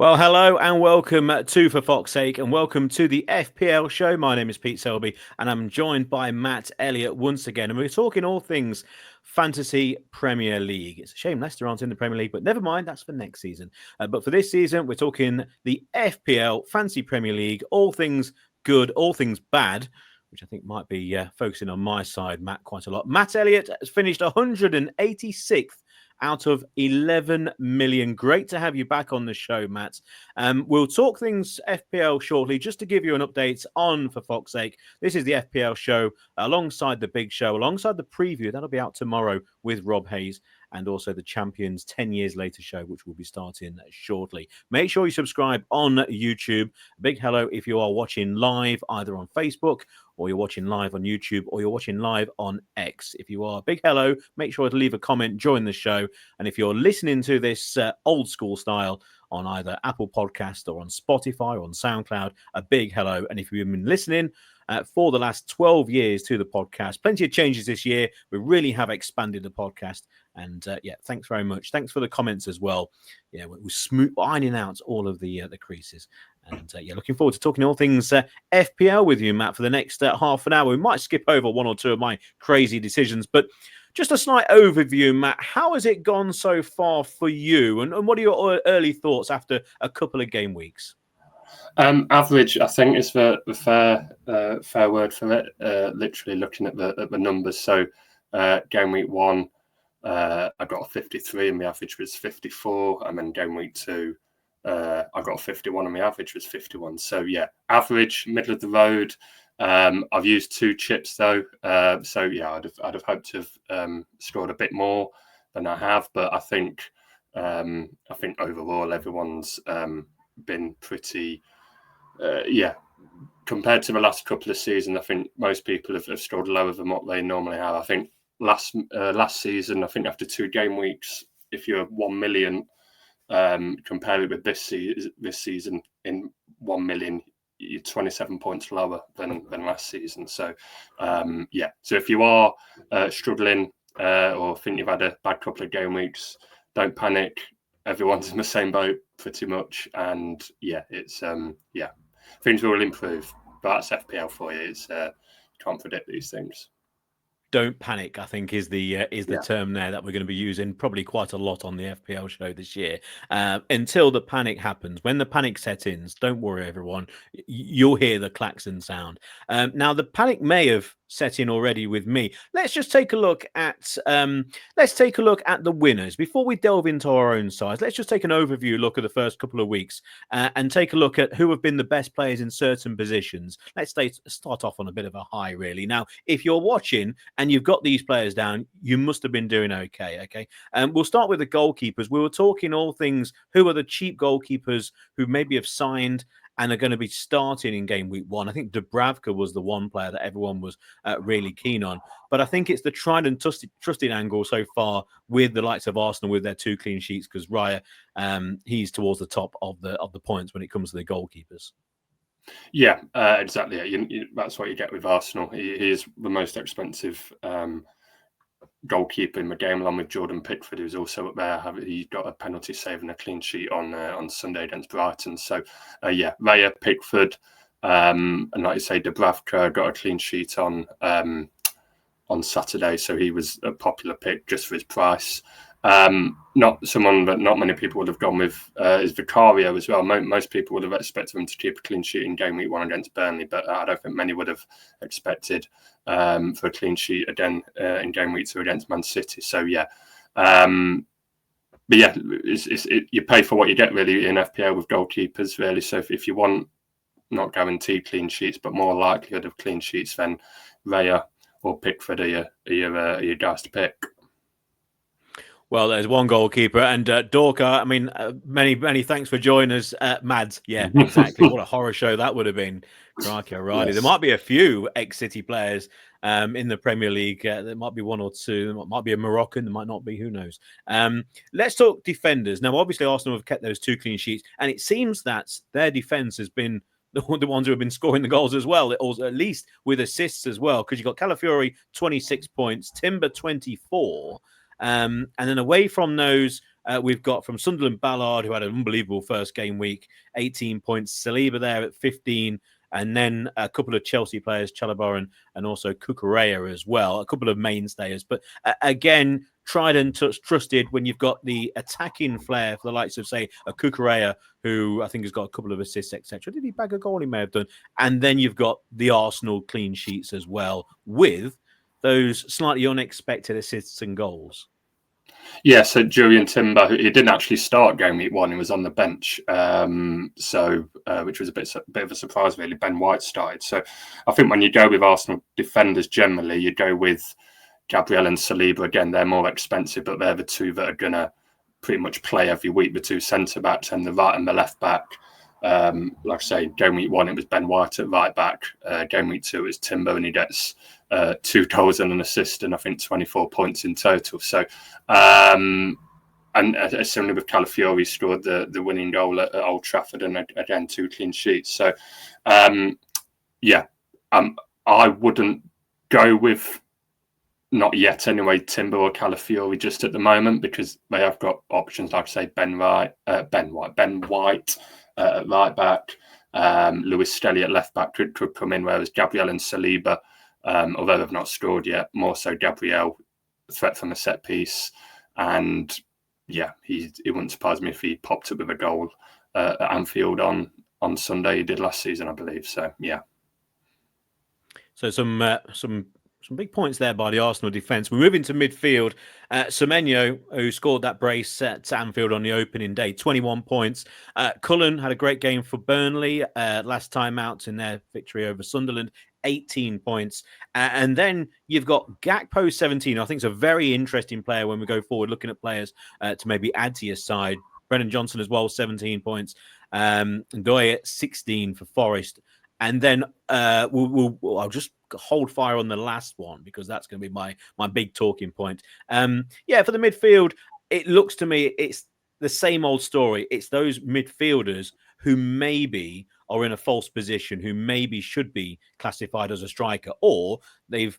Well, hello and welcome to For Fox's Sake, and welcome to the FPL Show. My name is Pete Selby, and I'm joined by Matt Elliott once again, and we're talking all things Fantasy Premier League. It's a shame Leicester aren't in the Premier League, but never mind, that's for next season. But for this season, we're talking the FPL Fantasy Premier League, all things good, all things bad, which I think might be focusing on my side, Matt, quite a lot. Matt Elliott has finished 186th out of 11 million. Great to have you back on the show, Matt. We'll talk things FPL shortly. Just to give you an update on For Fox's Sake, this is the FPL show alongside the big show, alongside the preview. That'll be out tomorrow with Rob Hayes, and also the Champions 10 Years Later show, which will be starting shortly. Make sure you subscribe on YouTube. A big hello if you are watching live, either on Facebook, or you're watching live on YouTube, or you're watching live on X. If you are, big hello. Make sure to leave a comment during the show. And if you're listening to this old school style on either Apple Podcast or on Spotify or on SoundCloud, a big hello. And if you've been listening for the last 12 years to the podcast, plenty of changes this year. We really have expanded the podcast. And thanks very much. Thanks for the comments as well. Yeah, we're smooth ironing out all of the creases. And looking forward to talking all things FPL with you, Matt, for the next half an hour. We might skip over one or two of my crazy decisions, but just a slight overview, Matt. How has it gone so far for you? And what are your early thoughts after a couple of game weeks? Average, I think, is the fair word for it. Literally looking at the numbers. So game week 1, I got a 53 and my average was 54. And then game week 2, I got a 51 and my average was 51. So yeah, average, middle of the road. I've used 2 chips though. So yeah, I'd have hoped to have scored a bit more than I have. But I think overall everyone's been pretty, compared to the last couple of seasons, I think most people have scored lower than what they normally have. I think last season, I think after 2 game weeks, if you're 1 million, compare it with this season, in 1 million, you're 27 points lower than last season. So, so if you are struggling or think you've had a bad couple of game weeks, don't panic. Everyone's in the same boat pretty much. And it's things will improve. But that's FPL for you. It's can't predict these things. Don't panic, I think, is the term there that we're going to be using probably quite a lot on the FPL show this year. Until the panic happens. When the panic sets in, don't worry, everyone. You'll hear the klaxon sound. Now, the panic may have set in already with me. Let's just take a look at the winners before we delve into our own sides. Let's just take an overview look at the first couple of weeks and take a look at who have been the best players in certain positions. Let's start off on a bit of a high, really. Now, if you're watching and you've got these players down, you must have been doing okay. We'll start with the goalkeepers. We were talking all things, who are the cheap goalkeepers who maybe have signed and are going to be starting in game week 1. I think Dubravka was the one player that everyone was really keen on. But I think it's the tried and trusted angle so far with the likes of Arsenal with their 2 clean sheets, because Raya, he's towards the top of the points when it comes to the goalkeepers. Yeah, exactly. That's what you get with Arsenal. He is the most expensive goalkeeper in the game, along with Jordan Pickford, who's also up there. He got a penalty save and a clean sheet on Sunday against Brighton. So, Raya, Pickford, and like you say, Dubravka got a clean sheet on Saturday. So he was a popular pick just for his price. Not someone that not many people would have gone with is Vicario as well. Most people would have expected him to keep a clean sheet in game week 1 against Burnley, but I don't think many would have expected for a clean sheet again in game week 2 against Man City. So you pay for what you get really in FPL with goalkeepers really. So if you want not guaranteed clean sheets but more likelihood of clean sheets, then Raya or Pickford are your guys to pick. Well, there's one goalkeeper, and Dorka, I mean, many thanks for joining us, Mads. Yeah, exactly. What a horror show that would have been. Crikey, alrighty. Yes. There might be a few ex-City players in the Premier League. There might be 1 or 2. There might be a Moroccan. There might not be. Who knows? Let's talk defenders. Now, obviously, Arsenal have kept those 2 clean sheets, and it seems that their defence has been the ones who have been scoring the goals as well, or at least with assists as well, because you've got Calafiori, 26 points, Timber, 24. And then away from those, We've got from Sunderland Ballard, who had an unbelievable first game week, 18 points. Saliba there at 15. And then a couple of Chelsea players, Chalobah and also Cucurella as well, a couple of mainstays. But again, tried and trusted when you've got the attacking flair for the likes of, say, a Cucurella, who I think has got a couple of assists, etc. Did he bag a goal? He may have done. And then you've got the Arsenal clean sheets as well, with those slightly unexpected assists and goals. Yeah, so Julian Timber, he didn't actually start game week 1. He was on the bench, which was a bit of a surprise, really. Ben White started. So I think when you go with Arsenal defenders generally, you go with Gabriel and Saliba. Again, they're more expensive, but they're the two that are going to pretty much play every week, the two centre-backs and the right and the left-back. Like I say, game week 1, it was Ben White at right-back. Game week 2, it's Timber, and he gets 2 goals and an assist, and I think 24 points in total. So, and similarly with Calafiori, scored the winning goal at Old Trafford, and again 2 clean sheets. So, I wouldn't go with, not yet anyway, Timber or Calafiori just at the moment, because they have got options like, say, Ben White at right back, Lewis Stelly at left back could come in, whereas Gabriel and Saliba, although they've not scored yet, more so Gabriel, threat from a set piece, and it wouldn't surprise me if he popped up with a goal at Anfield on Sunday. He did last season, I believe. So So some big points there by the Arsenal defence. We move into midfield. Semenyo, who scored that brace at Anfield on the opening day, 21 points. Cullen had a great game for Burnley last time out in their victory over Sunderland, 18 points. And then you've got Gakpo, 17. I think it's a very interesting player when we go forward, looking at players to maybe add to your side. Brennan Johnson as well, 17 points. Ndoye at 16 for Forest. And then I'll just hold fire on the last one, because that's going to be my big talking point. For the midfield, it looks to me it's the same old story. It's those midfielders who maybe are in a false position, who maybe should be classified as a striker, or they're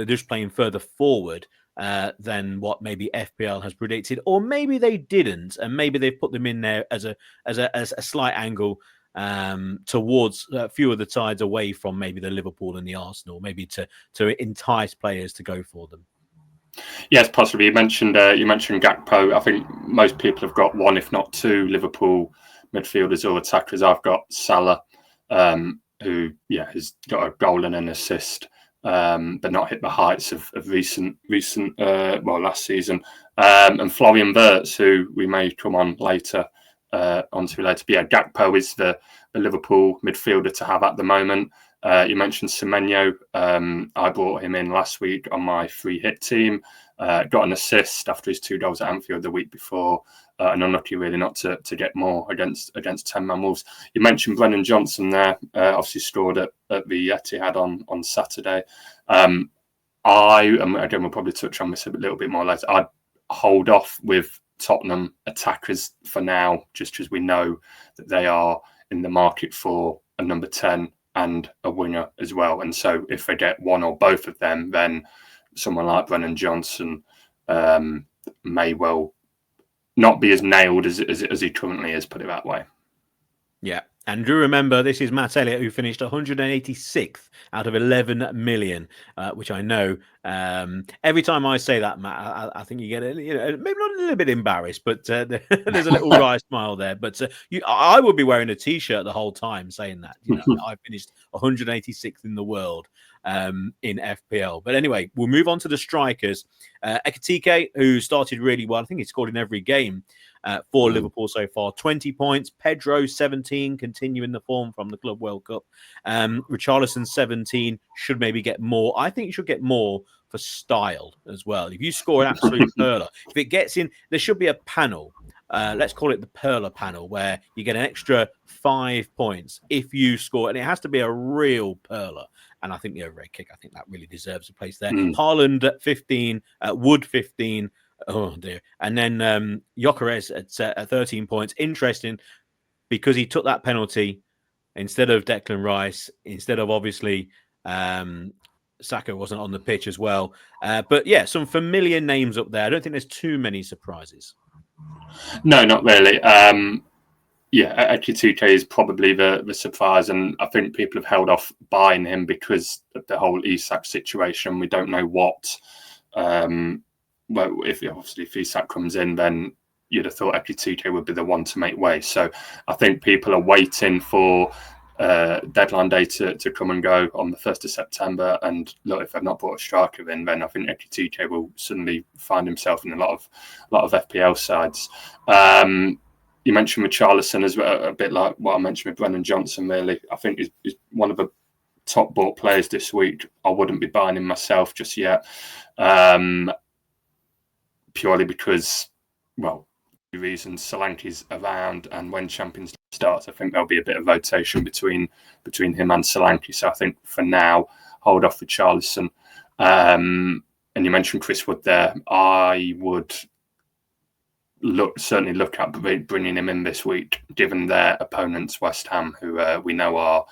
just playing further forward than what maybe FPL has predicted, or maybe they didn't, and maybe they've put them in there as a slight angle towards a few of the sides away from maybe the Liverpool and the Arsenal, maybe to entice players to go for them. Yes, possibly. You mentioned Gakpo. I think most people have got one, if not 2, Liverpool midfielders or attackers. I've got Salah, who has got a goal and an assist, but not hit the heights of recent last season. And Florian Wirtz, who we may come on later. Onto later. But Gakpo is the Liverpool midfielder to have at the moment. You mentioned Semenyo. I brought him in last week on my free hit team. Got an assist after his 2 goals at Anfield the week before, and unlucky really not to get more against 10-man Wolves. You mentioned Brennan Johnson there. Obviously scored at the Etihad on Saturday. Again, we'll probably touch on this a little bit more later. I'd hold off with Tottenham attackers for now, just because we know that they are in the market for a number 10 and a winger as well. And so if they get one or both of them, then someone like Brennan Johnson may well not be as nailed as he currently is, put it that way. Yeah. And do remember, this is Matt Elliott, who finished 186th out of 11 million, which I know every time I say that, Matt, I think you get maybe not a little bit embarrassed, but there's a little wry smile there. But I would be wearing a T-shirt the whole time saying that. I finished 186th in the world in FPL. But anyway, we'll move on to the strikers. Ekitike, who started really well. I think he scored in every game for Liverpool so far. 20 points. Pedro, 17, continuing the form from the Club World Cup. Richarlison, 17, should maybe get more. I think you should get more for style as well. If you score an absolute perler, if it gets in, there should be a panel. Let's call it the Perler panel, where you get an extra 5 points if you score, and it has to be a real Perler. And I think the overhead kick, I think that really deserves a place there. Haaland at 15, Wood 15. Oh dear. And then Gyökeres at 13 points. Interesting, because he took that penalty instead of Declan Rice, instead of obviously Saka wasn't on the pitch as well. But some familiar names up there. I don't think there's too many surprises. No, not really. Yeah, Ekitike is probably the surprise, and I think people have held off buying him because of the whole Isak situation. We don't know what. Well, if Isak comes in, then you'd have thought Ekitike would be the one to make way. So I think people are waiting for deadline day to come and go on the 1st of September. And look, if they've not brought a striker in, then I think Ekitike will suddenly find himself in a lot of FPL sides. You mentioned with Richarlison as well, a bit like what I mentioned with Brennan Johnson, really. I think he's one of the top bought players this week. I wouldn't be buying him myself just yet, purely because, well, reasons. Solanke's around, and when Champions League starts, I think there'll be a bit of rotation between him and Solanke. So I think for now, hold off with Richarlison. And you mentioned Chris Wood there. I would certainly look at bringing him in this week, given their opponents, West Ham, who we know are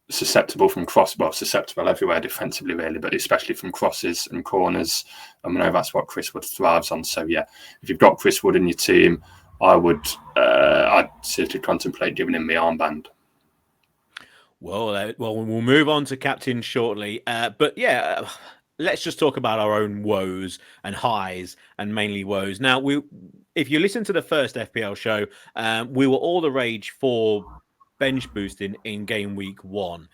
susceptible from susceptible everywhere defensively, really, but especially from crosses and corners. And we know that's what Chris Wood thrives on. So yeah, if you've got Chris Wood in your team, I'd seriously contemplate giving him the armband. Well, we'll move on to captain shortly, but yeah. Let's just talk about our own woes and highs, and mainly woes. Now, if you listen to the first FPL show, we were all the rage for bench boosting in game week 1.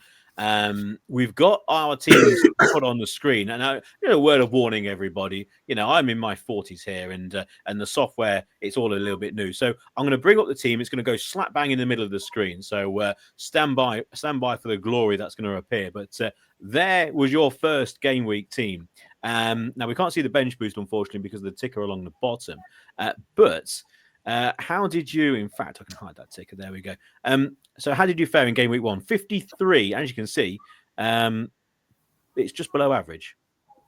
We've got our teams put on the screen, and a word of warning, everybody. I'm in my 40s here, and the software, it's all a little bit new. So I'm going to bring up the team. It's going to go slap bang in the middle of the screen. So stand by for the glory that's going to appear. But there was your first game week team. Now we can't see the bench boost, unfortunately, because of the ticker along the bottom. But how did you? In fact, I can hide that ticker. There we go. So how did you fare in game week 1? 53, as you can see, it's just below average.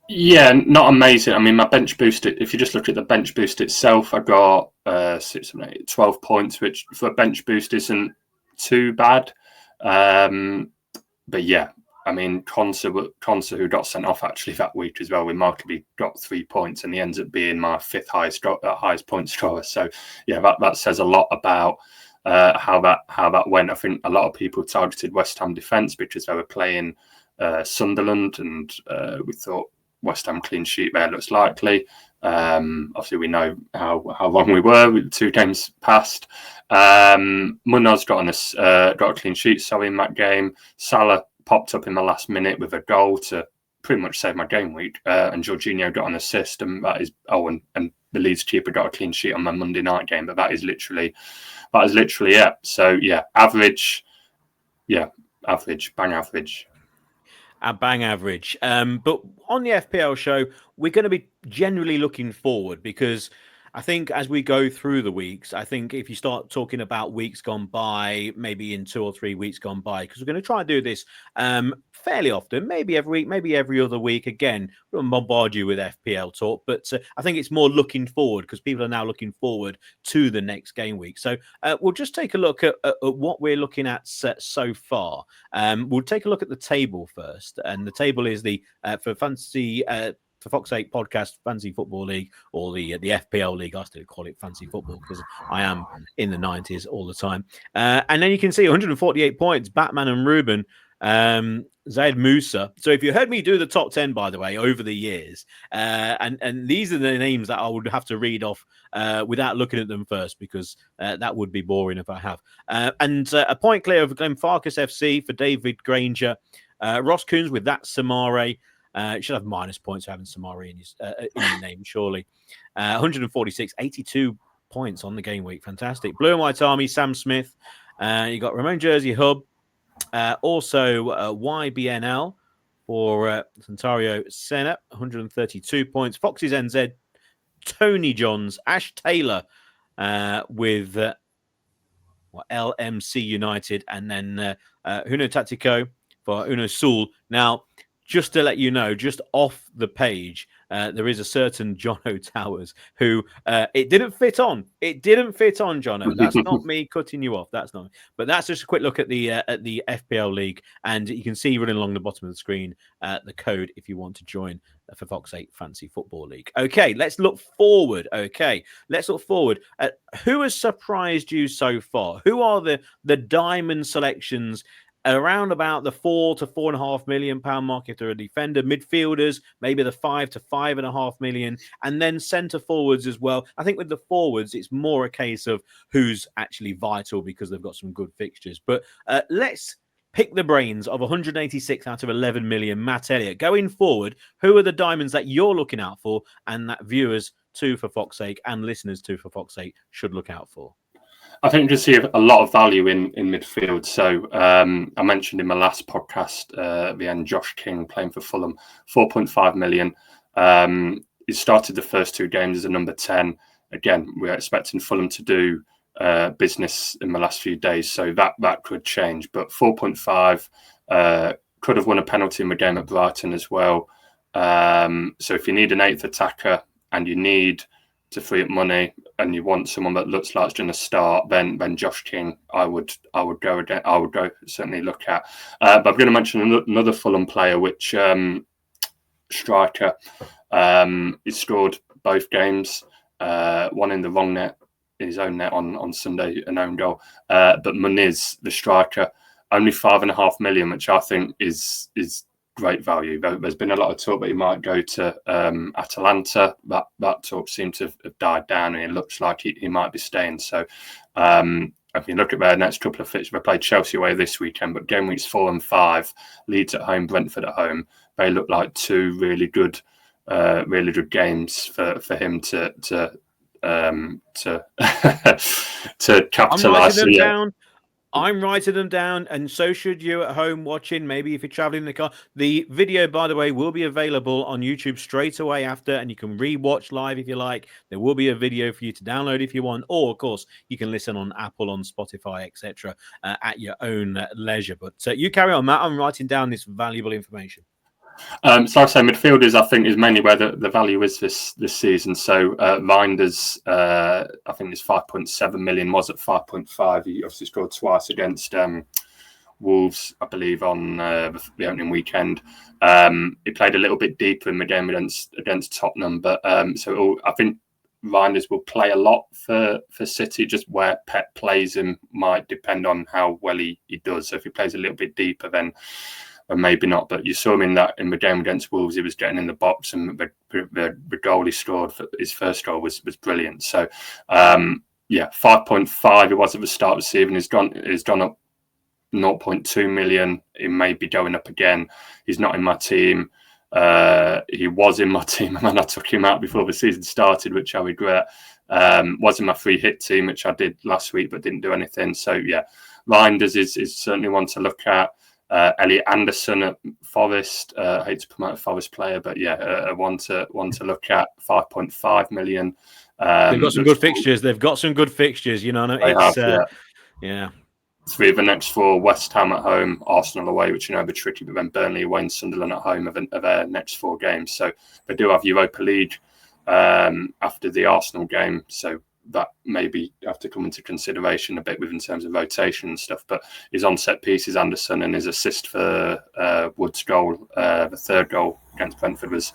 Yeah, not amazing. I mean, my bench boost, if you just look at the bench boost itself, I got 12 points, which for a bench boost isn't too bad. But yeah, I mean, Conser, who got sent off actually that week as well, remarkably got 3 points, and he ends up being my 5th highest point scorer. So yeah, that says a lot about how that went. I think a lot of people targeted West Ham defence because they were playing Sunderland, and we thought West Ham clean sheet there looks likely. Obviously, we know how wrong we were with 2 games past. Munoz got a clean sheet, in that game. Salah popped up in the last minute with a goal to pretty much save my game week, and Jorginho got an assist, and that is and the Leeds keeper got a clean sheet on my Monday night game. But that is literally it. So yeah, average. Yeah, average, bang average. Bang average. But on the FPL show, we're going to be generally looking forward, because I think as we go through the weeks, I think if you start talking about weeks gone by, maybe in 2 or 3 weeks gone by, because we're going to try and do this fairly often, maybe every week, maybe every other week. Again, we'll bombard you with FPL talk, but I think it's more looking forward, because people are now looking forward to the next game week. So we'll just take a look at what we're looking at so far. We'll take a look at the table first, and the table is the for fantasy. For Fox 8 podcast, Fantasy Football League, or the FPL League. I still call it Fantasy Football because I am in the 90s all the time. And then you can see 148 points, Batman and Ruben, Zaid Musa. So if you heard me do the top 10, by the way, over the years, and these are the names that I would have to read off without looking at them first, because that would be boring if I have. And a point clear of Glenfarclas FC for David Granger. Ross Coons with that Samare. You should have minus points for having Samari in your name, surely. 146, 82 points on the game week. Fantastic. Blue and White Army, Sam Smith. You got Ramon Jersey Hub. Also, YBNL for Santario Senna, 132 points. Foxes NZ, Tony Johns, Ash Taylor with LMC United, and then Uno Tactico for Uno Sul. Now, just to let you know, just off the page, there is a certain Jono Towers who it didn't fit on. It didn't fit on, Jono. That's not me cutting you off. That's not. But that's just a quick look at the FPL League, and you can see running along the bottom of the screen the code if you want to join for Fox 8 Fantasy Football League. Okay, let's look forward. Who has surprised you so far? Who are the diamond selections around about the £4 to £4.5 million mark if they're a defender, midfielders, maybe the £5 to £5.5 million, and then centre forwards as well? I think with the forwards, it's more a case of who's actually vital because they've got some good fixtures. But let's pick the brains of 186 out of 11 million. Matt Elliott, going forward, who are the diamonds that you're looking out for and that viewers too for Fox's sake and listeners too for Fox's sake should look out for? I think you see a lot of value in midfield. So I mentioned in my last podcast at the end, Josh King playing for Fulham, 4.5 million. He started the first 2 games as a number 10. Again, we're expecting Fulham to do business in the last few days, so that could change. But 4.5 could have won a penalty in the game at Brighton as well. So if you need an 8th attacker and you need to free up money and you want someone that looks like it's going to start, then Josh King I would go certainly look at. But I'm going to mention another Fulham player, which striker. He scored both games, one in the wrong net, in his own net on Sunday, an own goal. But Muniz, the striker, only 5.5 million, which I think is great value. There's been a lot of talk that he might go to Atalanta. That talk seems to have died down, and it looks like he might be staying. So if you look at their next couple of fixtures, they played Chelsea away this weekend, but game weeks 4 and 5, Leeds at home, Brentford at home, they look like 2 really good games for him to capitalise. I'm writing them down, and so should you at home watching. Maybe if you're traveling in the car. The video, by the way, will be available on YouTube straight away after, and you can re-watch live if you like. There will be a video for you to download if you want, or of course you can listen on Apple, on Spotify, etc. At your own leisure. But you carry on, Matt. I'm writing down this valuable information. So like I say, midfielders I think is mainly where the value is this season. So Reinders, I think is 5.7 million, was at 5.5. He obviously scored twice against Wolves, I believe, on the opening weekend. He played a little bit deeper in the game against Tottenham, but so I think Reinders will play a lot for City. Just where Pep plays him might depend on how well he does. So if he plays a little bit deeper, then maybe not. But you saw him in the game against Wolves. He was getting in the box, and the goal he scored for his first goal was brilliant. So 5.5 it was at the start of the season. He's gone up 0.2 million. It may be going up again. He's not in my team. He was in my team, and then I took him out before the season started, which I regret. Was in my free hit team, which I did last week, but didn't do anything. So Reinders is certainly one to look at. Elliot Anderson at Forest. I hate to promote a Forest player, but one to look at. 5.5 million. They've got some good fixtures. They've got some good fixtures. You know, yeah. 3 of the next 4: West Ham at home, Arsenal away, which will be tricky, but then Burnley away and Sunderland at home of their next 4 games. So they do have Europa League after the Arsenal game. So that maybe have to come into consideration a bit in terms of rotation and stuff. But his on set pieces, Anderson, and his assist for Wood's goal, the 3rd goal against Brentford was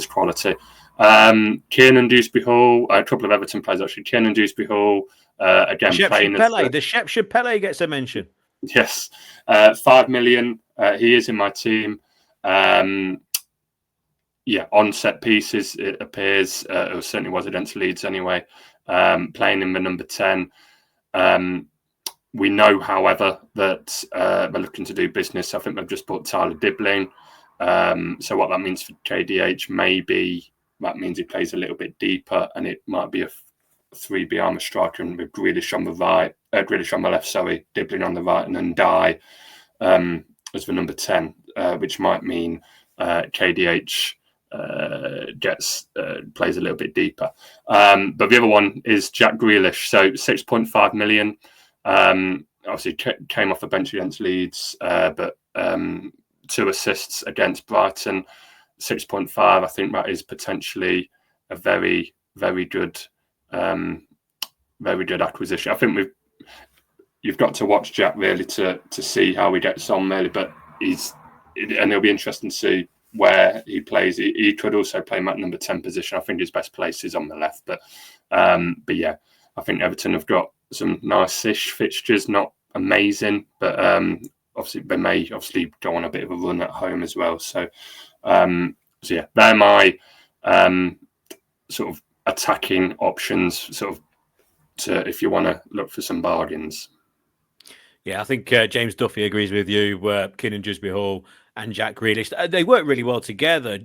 quality. Kiernan Dewsbury-Hall, a couple of Everton players actually. Kiernan Dewsbury-Hall, again playing the Shep Pele gets a mention. Yes, 5 million. He is in my team. On set pieces, it appears. It certainly was against Leeds anyway. Playing in the number 10. We know, however, that they're looking to do business. I think they've just bought Tyler Dibling. So what that means for KDH, maybe that means he plays a little bit deeper, and it might be a 3B armour striker, and with Grealish on the right, Grealish on the left, Dibling on the right, and then Dye as the number 10, which might mean KDH plays a little bit deeper. But the other one is Jack Grealish, so 6.5 million. Obviously came off the bench against Leeds, but 2 assists against Brighton. 6.5, I think that is potentially a very, very good acquisition. I think you've got to watch Jack really to see how he gets on really, but it'll be interesting to see where he plays. He could also play that number 10 position. I think his best place is on the left, but yeah, I think Everton have got some nice-ish fixtures, not amazing, but obviously they may go on a bit of a run at home as well. So yeah, they're my sort of attacking options, sort of if you want to look for some bargains. Yeah, I think James Duffy agrees with you. Keenan Jusby Hall and Jack Grealish, they work really well together.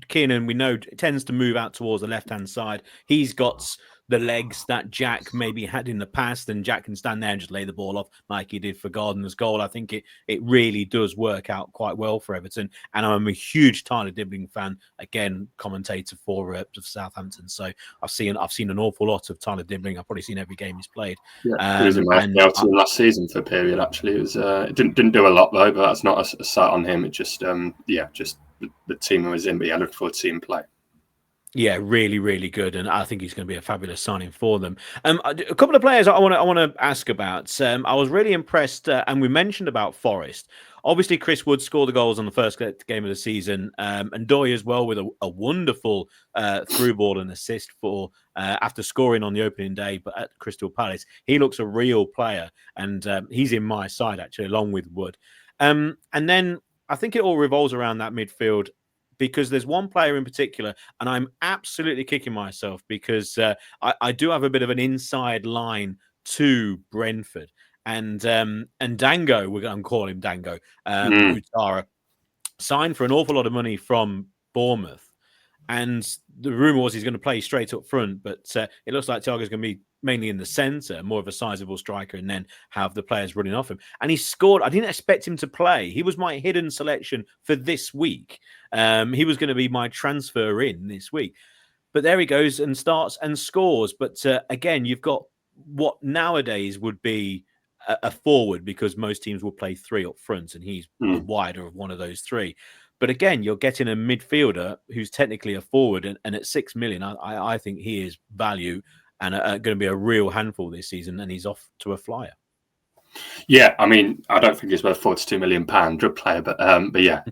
Keenan, we know, tends to move out towards the left-hand side. He's got the legs that Jack maybe had in the past, and Jack can stand there and just lay the ball off like he did for Gardner's goal. I think it really does work out quite well for Everton, and I'm a huge Tyler Dibling fan. Again, commentator for Southampton, so I've seen an awful lot of Tyler Dibling. I've probably seen every game he's played. Yeah, he was in my FPL team last season for a period. Actually, it was it didn't do a lot though, but that's not a sight on him. It just just the team he was in. But yeah, I look forward to seeing him play. Yeah, really, really good, and I think he's going to be a fabulous signing for them. A couple of players I want to ask about. I was really impressed, and we mentioned about Forest. Obviously, Chris Wood scored the goals on the first game of the season, and Doy as well with a wonderful through ball and assist for after scoring on the opening day, but at Crystal Palace. He looks a real player, and he's in my side actually, along with Wood. And then I think it all revolves around that midfield, because there's one player in particular, and I'm absolutely kicking myself because I do have a bit of an inside line to Brentford. And Dango, we're going to call him Dango, Utara, signed for an awful lot of money from Bournemouth. And the rumour was he's going to play straight up front, but it looks like Thiago's going to be mainly in the centre, more of a sizable striker, and then have the players running off him. And he scored. I didn't expect him to play. He was my hidden selection for this week. He was going to be my transfer in this week. But there he goes and starts and scores. But again, you've got what nowadays would be a forward, because most teams will play three up front, and he's the wider of one of those three. But again, you're getting a midfielder who's technically a forward, and at 6 million, I think he is value and going to be a real handful this season, and he's off to a flyer. Yeah, I mean, I don't think he's worth £42 million, good player, but yeah,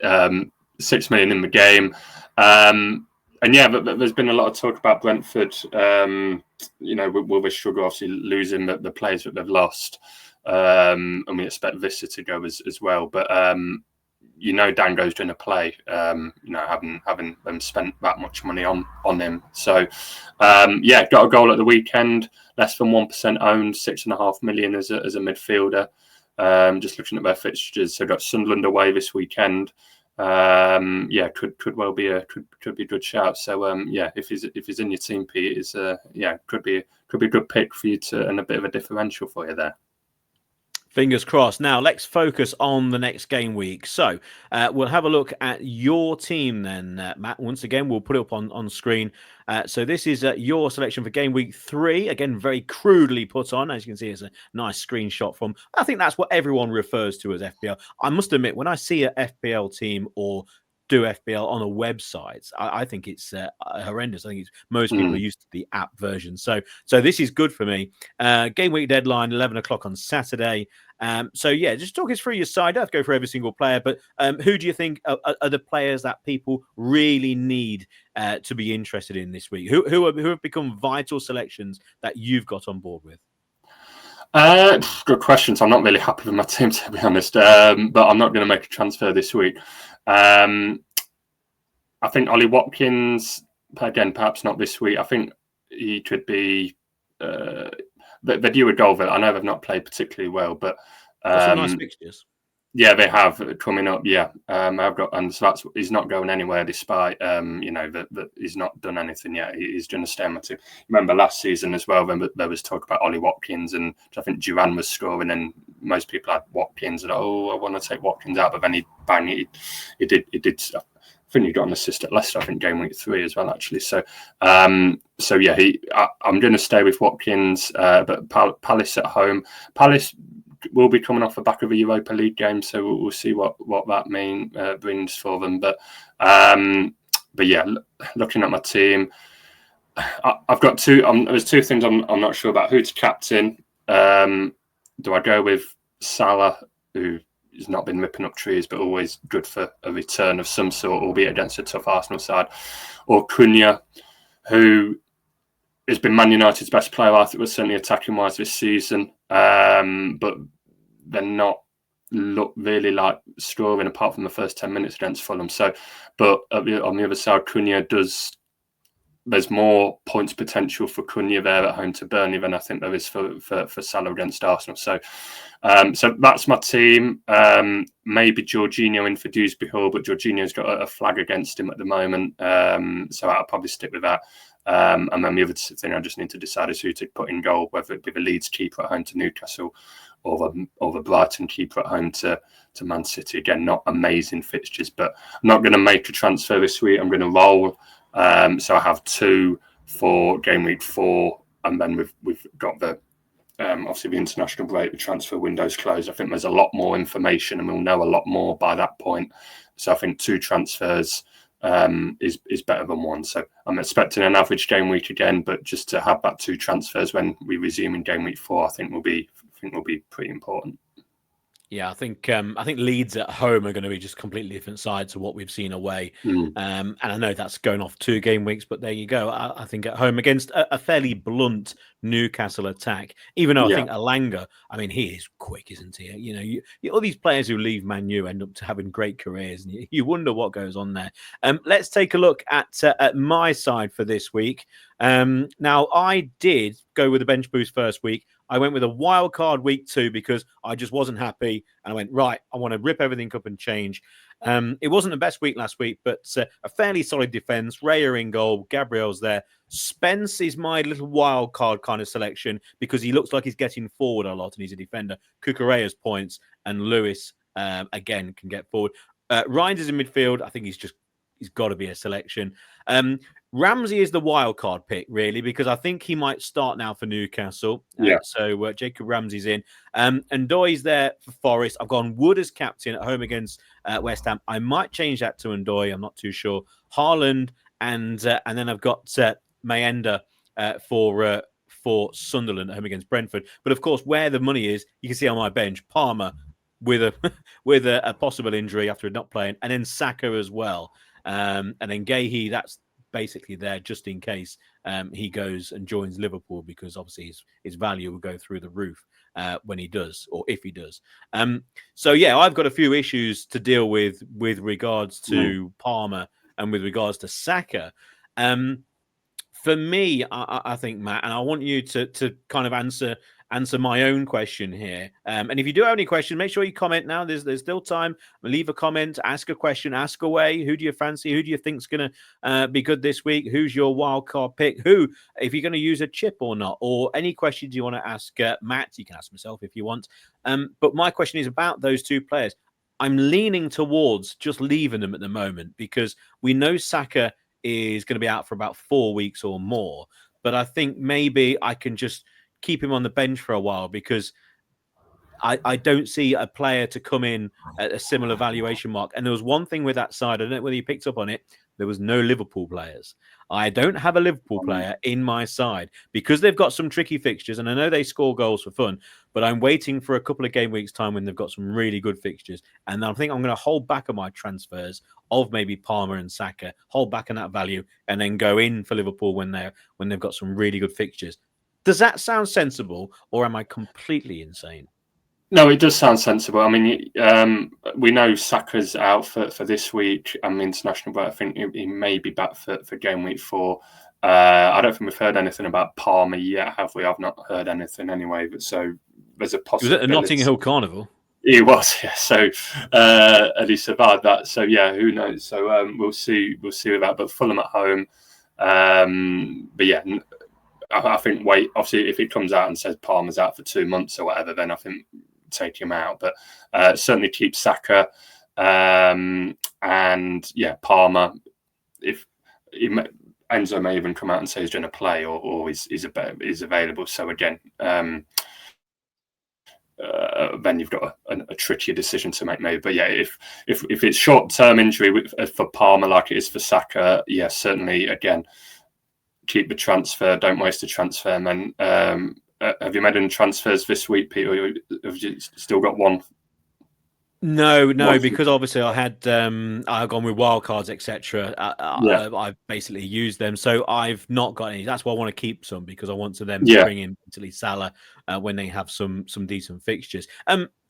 6 million in the game. And yeah, but there's been a lot of talk about Brentford, will they struggle, obviously, losing the players that they've lost. And we expect Vista to go as well. But Dango's going to play. Having them spent that much money on him. So got a goal at the weekend. Less than 1% owned. 6.5 million as a midfielder. Just looking at their fixtures, so got Sunderland away this weekend. Could well be could be a good shout. So if he's in your team, Pete, could be a good pick for you and a bit of a differential for you there. Fingers crossed. Now, let's focus on the next game week. So we'll have a look at your team then, Matt. Once again, we'll put it up on screen. So this is your selection for game week 3. Again, very crudely put on. As you can see, it's a nice screenshot from, I think that's what everyone refers to as FPL. I must admit, when I see a FPL team or do FPL on a website, I think it's horrendous. I think most people are used to the app version. So this is good for me. Game week deadline, 11 o'clock on Saturday. Just talk us through your side. I don't have to go for every single player, but who do you think are the players that people really need to be interested in this week? Who have become vital selections that you've got on board with? Good question. So I'm not really happy with my team, to be honest, but I'm not going to make a transfer this week. I think Ollie Watkins, again, perhaps not this week. I think he could be the due a goal. That I know they've not played particularly well, but some nice fixtures. Yeah, they have coming up. Yeah, I've got, and so he's not going anywhere despite that he's not done anything yet. He's going to stay on my team. Remember last season as well, when there was talk about Ollie Watkins, and I think Duran was scoring, and most people had Watkins, and I want to take Watkins out, but then he did. I think he got an assist at Leicester, I think, game week 3 as well, actually. So, I'm going to stay with Watkins, but Palace at home. Palace will be coming off the back of a Europa League game, so we'll see what that brings for them. But But yeah, looking at my team, I've got two. There's two things I'm not sure about. Who to captain? Do I go with Salah, who has not been ripping up trees, but always good for a return of some sort, albeit against a tough Arsenal side, or Cunha, who has been Man United's best player, I think, was certainly attacking wise this season, but they're not look really like scoring apart from the first 10 minutes against Fulham. So, but on the other side, Cunha does. There's more points potential for Cunha there at home to Burnley than I think there is for Salah against Arsenal. So, so that's my team. Maybe Jorginho in for Dewsbury Hall, but Jorginho's got a flag against him at the moment. So I'll probably stick with that. And then the other thing I just need to decide is who to put in goal, whether it be the Leeds keeper at home to Newcastle or the Brighton keeper at home to Man City. Again, not amazing fixtures, but I'm not going to make a transfer this week. I'm going to roll. So I have 2 for game week 4, and then we've got the obviously the international break, the transfer window's closed. I think there's a lot more information, and we'll know a lot more by that point. So I think 2 transfers is better than 1. So I'm expecting an average game week again, but just to have that 2 transfers when we resume in game week 4, I think will be pretty important. Yeah, I think Leeds at home are going to be just completely different sides to what we've seen away. And I know that's going off 2 game weeks, but there you go. I think at home against a fairly blunt Newcastle attack, even though I think Alanga, I mean, he is quick, isn't he? You know, all these players who leave Man U end up having great careers, and you wonder what goes on there. Let's take a look at my side for this week. Now, I did go with the bench boost first week. I went with a wild card week 2 because I just wasn't happy. And I went, right, I want to rip everything up and change. It wasn't the best week last week, but a fairly solid defense. Raya in goal. Gabriel's there. Spence is my little wild card kind of selection because he looks like he's getting forward a lot and he's a defender. Kukureya's points and Lewis, again, can get forward. Ryan's is in midfield. I think he's got to be a selection. Ramsey is the wild card pick, really, because I think he might start now for Newcastle. So Jacob Ramsey's in. And Doy's there for Forest. I've gone Wood as captain at home against West Ham. I might change that to Ndoye. I'm not too sure. Haaland and then I've got Mayenda for Sunderland at home against Brentford. But of course, where the money is, you can see on my bench, Palmer with a possible injury after not playing, and then Saka as well. And then Gahey, that's basically there just in case he goes and joins Liverpool, because obviously his value will go through the roof when he does, or if he does. So yeah, I've got a few issues to deal with regards to Palmer and with regards to Saka. For me, I think, Matt, and I want you to kind of answer my own question here. And if you do have any questions, make sure you comment now. There's still time. Leave a comment, ask a question, ask away. Who do you fancy? Who do you think's going to be good this week? Who's your wild card pick? Who, if you're going to use a chip or not, or any questions you want to ask Matt, you can ask myself if you want. But my question is about those 2 players. I'm leaning towards just leaving them at the moment because we know Saka is going to be out for about 4 weeks or more. But I think maybe I can just keep him on the bench for a while because I don't see a player to come in at a similar valuation mark. And there was one thing with that side, I don't know whether you picked up on it, there was no Liverpool players. I don't have a Liverpool player in my side because they've got some tricky fixtures, and I know they score goals for fun, but I'm waiting for a couple of game weeks' time when they've got some really good fixtures. And I think I'm going to hold back on my transfers of maybe Palmer and Saka, hold back on that value, and then go in for Liverpool when they've got some really good fixtures. Does that sound sensible, or am I completely insane? No, it does sound sensible. I mean, we know Saka's out for this week. I mean, international, but I think he may be back for game week 4. I don't think we've heard anything about Palmer yet, have we? I've not heard anything anyway. But so there's a possibility. Was it a Notting Hill Carnival? He was, yeah. So and he survived that. So yeah, who knows? So we'll see with that. But Fulham at home. But yeah. I think obviously if it comes out and says Palmer's out for 2 months or whatever, then I think take him out. But certainly keep Saka and yeah, Palmer. If Enzo may even come out and say he's going to play or is available. So again, then you've got a trickier decision to make, maybe. But yeah, if it's short-term injury for Palmer like it is for Saka, yeah, certainly, again, keep the transfer. Don't waste a transfer, man. Have you made any transfers this week, Peter? Or have you still got one? No, because obviously I've gone with wildcards, etc. I've basically used them, so I've not got any. That's why I want to keep some, because I want to then bring in Italy Salah when they have some decent fixtures.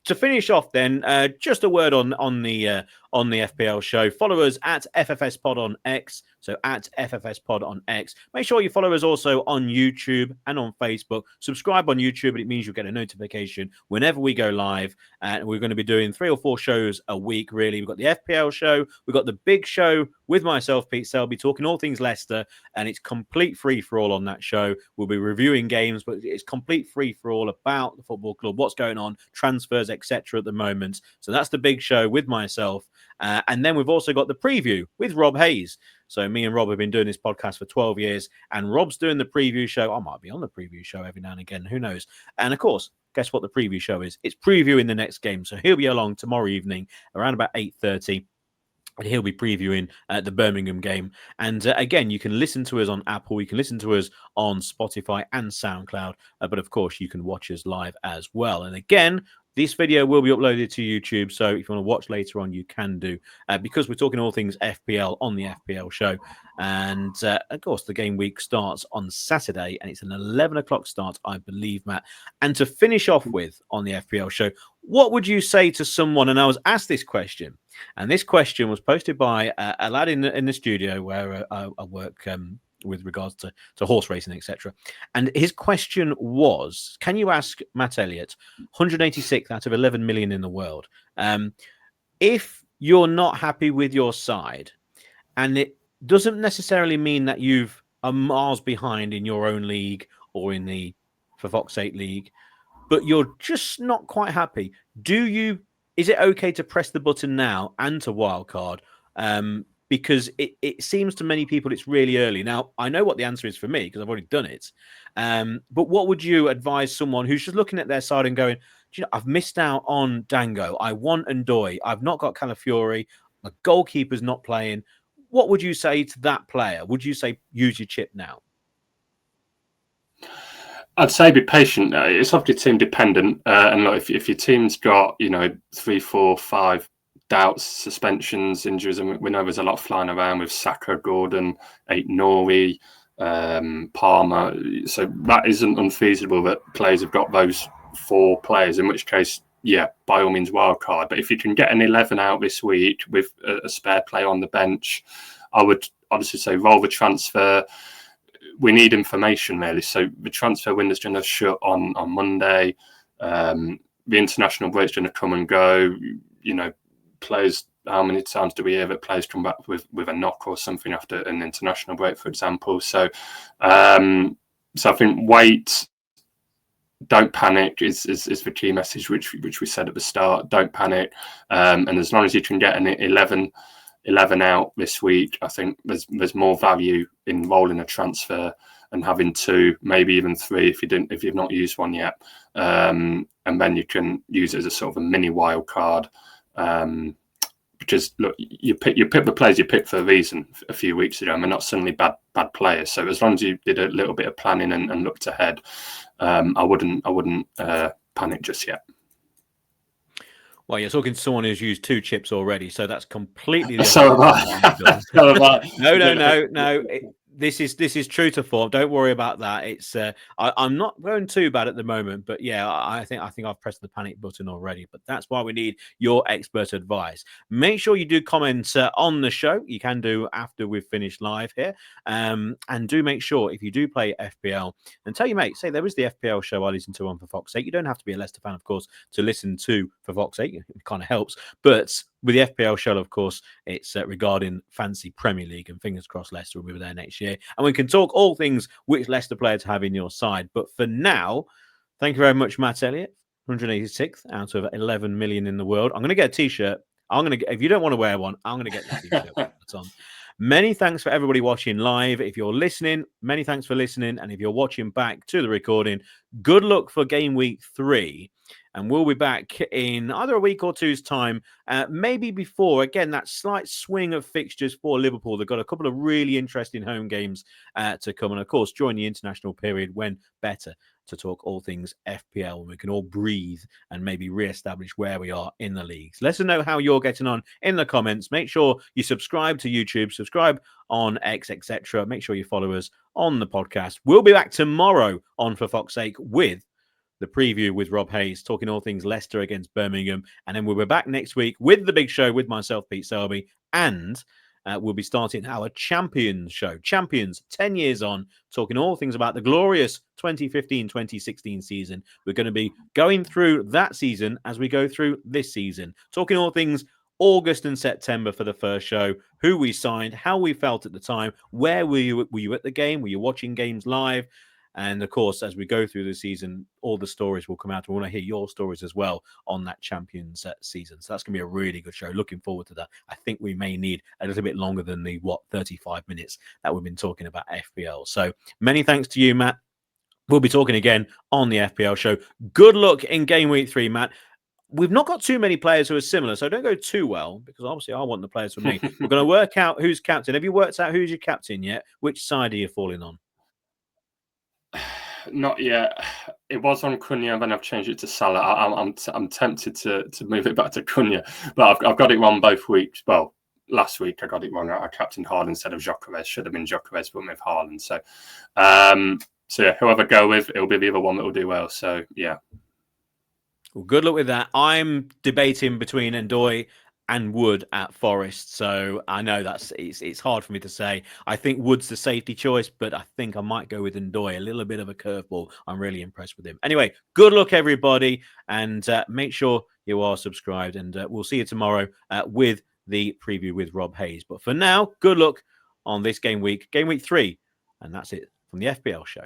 To finish off, then, just a word on the FPL show. Follow us at FFS Pod on X. So at FFS Pod on X. Make sure you follow us also on YouTube and on Facebook. Subscribe on YouTube, and it means you'll get a notification whenever we go live. And we're going to be doing 3 or 4 shows a week, really. We've got the FPL show. We've got the big show with myself, Pete Selby, talking all things Leicester. And it's complete free-for-all on that show. We'll be reviewing games, but it's complete free-for-all about the football club, what's going on, transfers, etc. at the moment. So that's the big show with myself. And then we've also got the preview with Rob Hayes. So me and Rob have been doing this podcast for 12 years, and Rob's doing the preview show. I might be on the preview show every now and again. Who knows? And of course, guess what the preview show is? It's previewing the next game. So he'll be along tomorrow evening around about 8:30. And he'll be previewing the Birmingham game. And again, you can listen to us on Apple. You can listen to us on Spotify and SoundCloud. But of course, you can watch us live as well. And again, this video will be uploaded to YouTube. So if you want to watch later on, you can do. Because we're talking all things FPL on the FPL show. And of course, the game week starts on Saturday. And it's an 11 o'clock start, I believe, Matt. And to finish off with on the FPL show, what would you say to someone? And I was asked this question. And this question was posted by a lad in the studio where I work with regards to horse racing, etc. And his question was, can you ask Matt Elliott, 186th out of 11 million in the world, if you're not happy with your side, and it doesn't necessarily mean that you've are miles behind in your own league or in the For Fox's Sake league, but you're just not quite happy, is it okay to press the button now and to wildcard? Because it seems to many people it's really early. Now, I know what the answer is for me because I've already done it. But what would you advise someone who's just looking at their side and going, do you know, I've missed out on Dango. I want Ndoye. I've not got Calafiori. My goalkeeper's not playing. What would you say to that player? Would you say use your chip now? I'd say be patient. It's obviously team dependent, and look, if your team's got 3, 4, 5 doubts, suspensions, injuries, and we know there's a lot flying around with Saka, Gordon, Nori, Palmer, so that isn't unfeasible that players have got those 4 players. In which case, yeah, by all means, wild card. But if you can get an 11 out this week with a spare player on the bench, I would honestly say roll the transfer. We need information, really. So the transfer window's going to shut on Monday. The international break's going to come and go. Players, how many times do we hear that players come back with a knock or something after an international break, for example? So I think wait, don't panic is the key message, which we said at the start. Don't panic. And as long as you can get an 11 out this week, I think there's more value in rolling a transfer and having 2, maybe even 3 if you've not used one yet, and then you can use it as a sort of a mini wild card. Because look, you pick the players you picked for a reason a few weeks ago, and they're not suddenly bad players. So as long as you did a little bit of planning and looked ahead, I wouldn't panic just yet. Well, you're talking to someone who's used 2 chips already, so that's completely. So have I. No. This is true to form. Don't worry about that. It's I'm not going too bad at the moment, but yeah, I think I've pressed the panic button already. But that's why we need your expert advice. Make sure you do comment on the show. You can do after we've finished live here, and do make sure if you do play FPL, and tell your mates, say there is the FPL show I listen to on For Fox's Sake. You don't have to be a Leicester fan, of course, to listen to For Fox's Sake. It kind of helps, but with the FPL show, of course, it's regarding fancy Premier League, and fingers crossed Leicester will be there next year. And we can talk all things which Leicester player to have in your side. But for now, thank you very much, Matt Elliott, 186th out of 11 million in the world. I'm going to get a T-shirt. If you don't want to wear one, I'm going to get the T-shirt. That's on. Many thanks for everybody watching live. If you're listening, many thanks for listening. And if you're watching back to the recording, good luck for game week 3. And we'll be back in either a week or two's time, maybe before, again, that slight swing of fixtures for Liverpool. They've got a couple of really interesting home games to come. And, of course, during the international period, when better to talk all things FPL, and we can all breathe and maybe re-establish where we are in the leagues. Let us know how you're getting on in the comments. Make sure you subscribe to YouTube, subscribe on X, etc. Make sure you follow us on the podcast. We'll be back tomorrow on For Fox's Sake with the preview with Rob Hayes, talking all things Leicester against Birmingham. And then we'll be back next week with the big show with myself, Pete Selby, and we'll be starting our Champions show. Champions, 10 years on, talking all things about the glorious 2015-2016 season. We're going to be going through that season as we go through this season, talking all things August and September for the first show, who we signed, how we felt at the time, where were you at the game? Were you watching games live? And of course, as we go through the season, all the stories will come out. We want to hear your stories as well on that Champions season. So that's going to be a really good show. Looking forward to that. I think we may need a little bit longer than the 35 minutes that we've been talking about FPL. So many thanks to you, Matt. We'll be talking again on the FPL show. Good luck in game week 3, Matt. We've not got too many players who are similar, so don't go too well, because obviously I want the players for me. We're going to work out who's captain. Have you worked out who's your captain yet? Which side are you falling on? Not yet. It was on Cunha, then I've changed it to Salah. I'm tempted to move it back to Cunha, but I've got it wrong both weeks. Well, last week I got it wrong. I captained Haaland instead of Gyökeres. Should have been Gyökeres, but with Haaland. So yeah, whoever I go with, it'll be the other one that will do well. So yeah. Well, good luck with that. I'm debating between Ndoye and Wood at Forest, so I know it's hard for me to say. I think Wood's the safety choice, but I think I might go with Ndoye. A little bit of a curveball. I'm really impressed with him. Anyway, good luck, everybody, and make sure you are subscribed, and we'll see you tomorrow with the preview with Rob Hayes. But for now, good luck on this game week 3, and that's it from the FPL show.